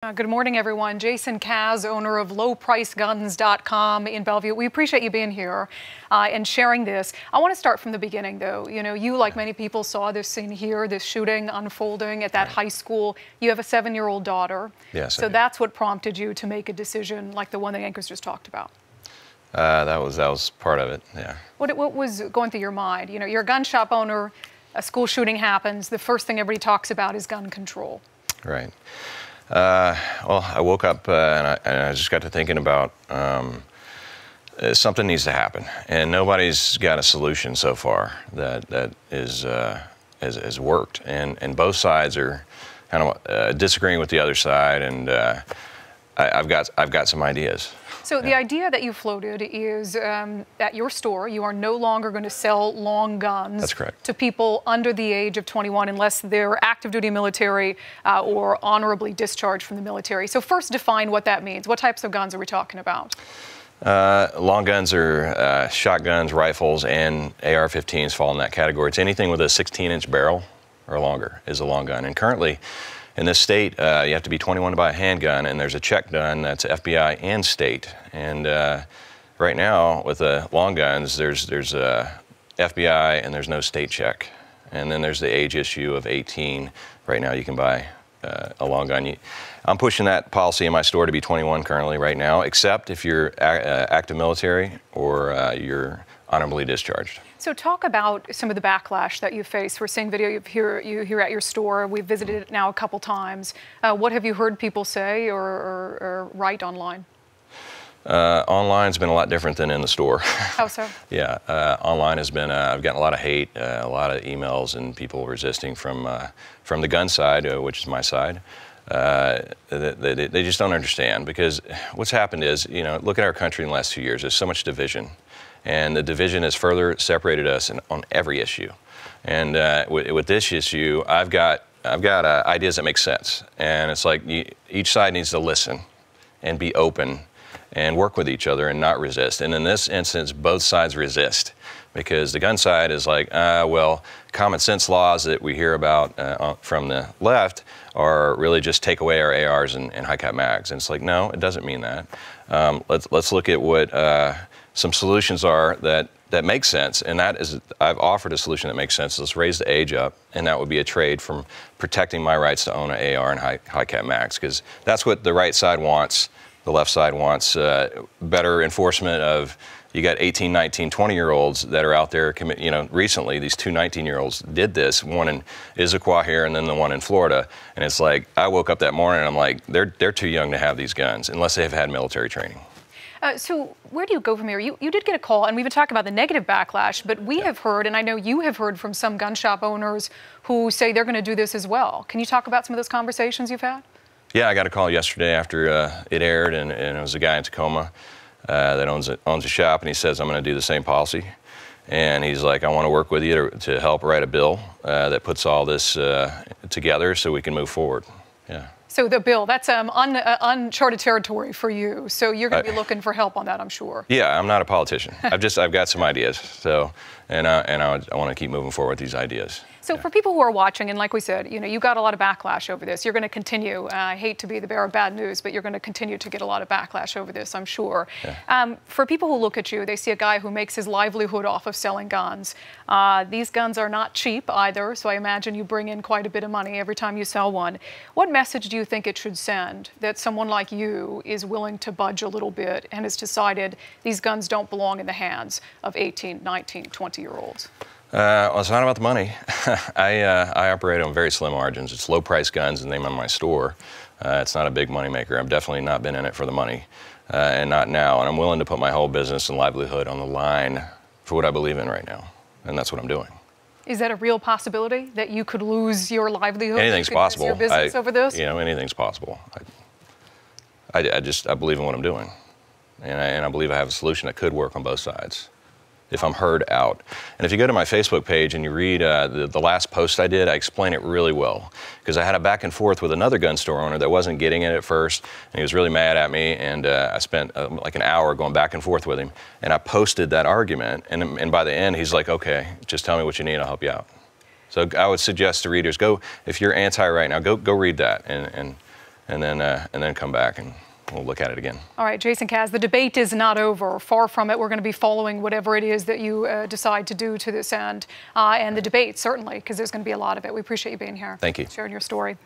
Good morning, everyone. Jason Kaz, owner of LowPriceGuns.com in Bellevue. We appreciate you being here and sharing this. I want to start from the beginning, though. You know, you, like many people, saw this scene here, this shooting unfolding at that high school. You have a 7-year-old daughter. Yes. So that's what prompted you to make a decision like the one the anchors just talked about. That was part of it. Yeah. What was going through your mind? You know, you're a gun shop owner. A school shooting happens. The first thing everybody talks about is gun control. Right. Well, I woke up and I just got to thinking about something needs to happen, and nobody's got a solution so far that has worked, and both sides are kind of disagreeing with the other side, and I've got some ideas. So the idea that you floated is at your store, you are no longer going to sell long guns. That's correct. To people under the age of 21 unless they're active duty military or honorably discharged from the military. So first define what that means. What types of guns are we talking about? Long guns are shotguns, rifles, and AR-15s fall in that category. It's anything with a 16-inch barrel or longer is a long gun. And currently, in this state, you have to be 21 to buy a handgun, and there's a check done that's FBI and state. And right now, with the long guns, there's FBI and there's no state check. And then there's the age issue of 18. Right now, you can buy a long gun. I'm pushing that policy in my store to be 21 currently right now, except if you're active military or you're honorably discharged. So talk about some of the backlash that you face. We're seeing video you here at your store. We've visited it now a couple times. What have you heard people say or write online? Online's been a lot different than in the store. How so? Yeah, online has been, I've gotten a lot of hate, a lot of emails and people resisting from the gun side, which is my side. They just don't understand, because what's happened is, you know, look at our country in the last 2 years. There's so much division. And the division has further separated us on every issue. And with this issue, I've got ideas that make sense. And it's like each side needs to listen and be open and work with each other and not resist. And in this instance, both sides resist, because the gun side is like, well, common sense laws that we hear about from the left are really just take away our ARs and high-cap mags. And it's like, no, it doesn't mean that. Let's look at what some solutions are that make sense, and that is, I've offered a solution that makes sense. Let's raise the age up, and that would be a trade from protecting my rights to own an AR and high-cap mags, because that's what the right side wants. The left side wants better enforcement of, you got 18, 19, 20-year-olds that are out there, you know, recently these two 19-year-olds did this, one in Issaquah here and then the one in Florida, and it's like, I woke up that morning and I'm like, they're too young to have these guns unless they have had military training. So where do you go from here? You did get a call, and we've been talking about the negative backlash, but we have heard, and I know you have heard from some gun shop owners who say they're going to do this as well. Can you talk about some of those conversations you've had? Yeah, I got a call yesterday after it aired, and it was a guy in Tacoma that owns a shop, and he says, I'm going to do the same policy. And he's like, I want to work with you to help write a bill that puts all this together so we can move forward. Yeah. So the bill, that's uncharted territory for you. So you're going to be looking for help on that, I'm sure. Yeah, I'm not a politician. I've got some ideas. So, and I want to keep moving forward with these ideas. So for people who are watching, and like we said, you know, you got a lot of backlash over this. You're going to continue. I hate to be the bearer of bad news, but you're going to continue to get a lot of backlash over this, I'm sure. Yeah. For people who look at you, they see a guy who makes his livelihood off of selling guns. These guns are not cheap either, so I imagine you bring in quite a bit of money every time you sell one. What message do you think it should send that someone like you is willing to budge a little bit and has decided these guns don't belong in the hands of 18, 19, 20-year-olds? Well, it's not about the money. I operate on very slim margins. It's Low Price Guns, the name of my store. It's not a big money maker. I've definitely not been in it for the money, and not now. And I'm willing to put my whole business and livelihood on the line for what I believe in right now, and that's what I'm doing. Is that a real possibility that you could lose your livelihood? Anything's possible. Your business over this? You know, anything's possible. I believe in what I'm doing, and I believe I have a solution that could work on both sides if I'm heard out. And if you go to my Facebook page and you read the last post I did, I explain it really well, because I had a back and forth with another gun store owner that wasn't getting it at first, and he was really mad at me, and I spent like an hour going back and forth with him, and I posted that argument, and by the end he's like, okay, just tell me what you need, I'll help you out. So I would suggest to readers, go, if you're anti right now, go read that and and then come back and we'll look at it again. All right, Jason Kaz, the debate is not over. Far from it. We're going to be following whatever it is that you decide to do to this end, and the debate certainly, because there's going to be a lot of it. We appreciate you being here. Thank you. Sharing your story.